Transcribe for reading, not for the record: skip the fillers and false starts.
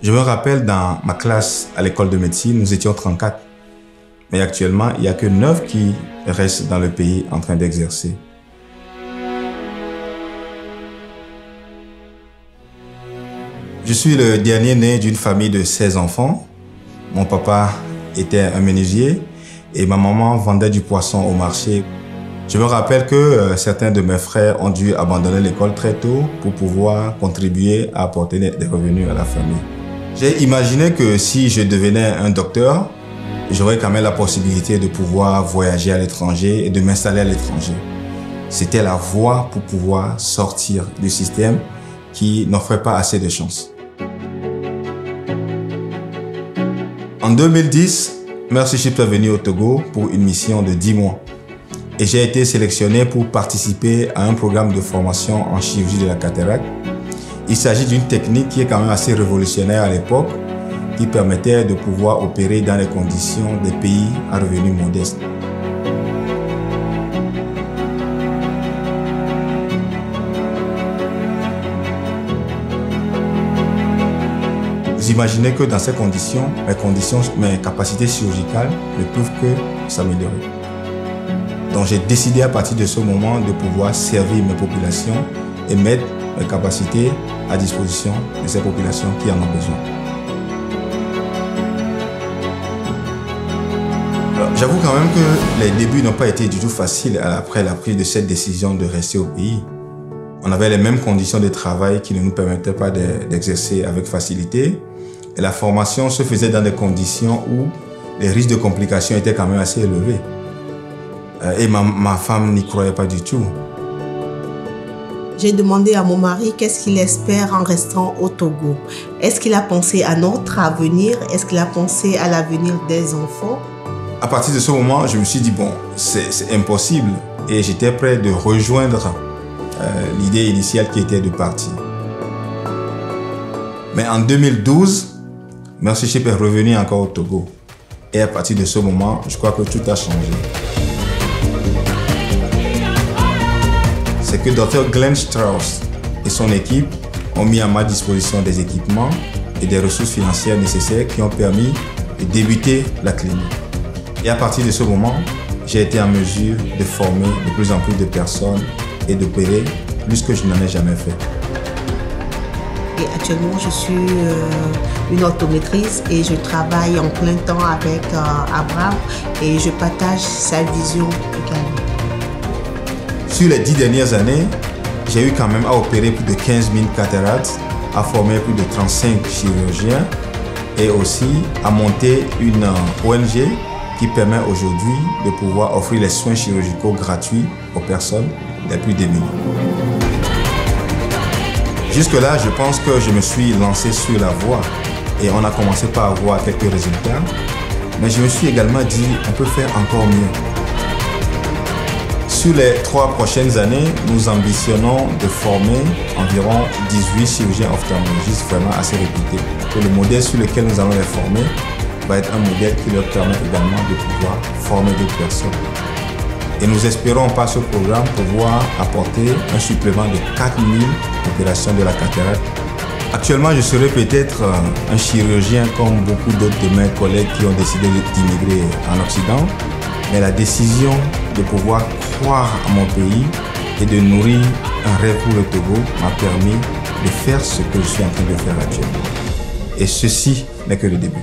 Je me rappelle dans ma classe à l'école de médecine, nous étions 34. Mais actuellement, il n'y a que 9 qui restent dans le pays en train d'exercer. Je suis le dernier né d'une famille de 16 enfants. Mon papa était un menuisier et ma maman vendait du poisson au marché. Je me rappelle que certains de mes frères ont dû abandonner l'école très tôt pour pouvoir contribuer à apporter des revenus à la famille. J'ai imaginé que si je devenais un docteur, j'aurais quand même la possibilité de pouvoir voyager à l'étranger et de m'installer à l'étranger. C'était la voie pour pouvoir sortir du système qui n'offrait pas assez de chance. En 2010, Mercyship est venu au Togo pour une mission de 10 mois. Et j'ai été sélectionné pour participer à un programme de formation en chirurgie de la cataracte. Il s'agit d'une technique qui est quand même assez révolutionnaire à l'époque, qui permettait de pouvoir opérer dans les conditions des pays à revenus modestes. Vous imaginez que dans ces conditions, mes capacités chirurgicales ne peuvent que s'améliorer. Donc j'ai décidé à partir de ce moment de pouvoir servir mes populations et mettre mes capacités à disposition de ces populations qui en ont besoin. J'avoue quand même que les débuts n'ont pas été du tout faciles après la prise de cette décision de rester au pays. On avait les mêmes conditions de travail qui ne nous permettaient pas d'exercer avec facilité. Et la formation se faisait dans des conditions où les risques de complications étaient quand même assez élevés. Et ma femme n'y croyait pas du tout. J'ai demandé à mon mari qu'est-ce qu'il espère en restant au Togo. Est-ce qu'il a pensé à notre avenir? Est-ce qu'il a pensé à l'avenir des enfants? À partir de ce moment, je me suis dit, bon, c'est impossible. Et j'étais prêt de rejoindre l'idée initiale qui était de partir. Mais en 2012, Mercyship est revenu encore au Togo. Et à partir de ce moment, je crois que tout a changé. C'est que Dr Glenn Strauss et son équipe ont mis à ma disposition des équipements et des ressources financières nécessaires qui ont permis de débuter la clinique. Et à partir de ce moment, j'ai été en mesure de former de plus en plus de personnes et d'opérer plus que je n'en ai jamais fait. Et actuellement, je suis une orthométriste et je travaille en plein temps avec Abraham et je partage sa vision également. Sur les 10 dernières années, j'ai eu quand même à opérer plus de 15 000 cataractes, à former plus de 35 chirurgiens et aussi à monter une ONG qui permet aujourd'hui de pouvoir offrir les soins chirurgicaux gratuits aux personnes les plus démunies. Jusque-là, je pense que je me suis lancé sur la voie et on a commencé par avoir quelques résultats. Mais je me suis également dit, on peut faire encore mieux. Sur les 3 prochaines années, nous ambitionnons de former environ 18 chirurgiens ophtalmologistes vraiment assez réputés. Et le modèle sur lequel nous allons les former va être un modèle qui leur permet également de pouvoir former d'autres personnes. Et nous espérons par ce programme pouvoir apporter un supplément de 4000 opérations de la cataracte. Actuellement, je serai peut-être un chirurgien comme beaucoup d'autres de mes collègues qui ont décidé d'immigrer en Occident. Mais la décision de pouvoir croire à mon pays et de nourrir un rêve pour le Togo m'a permis de faire ce que je suis en train de faire actuellement. Et ceci n'est que le début.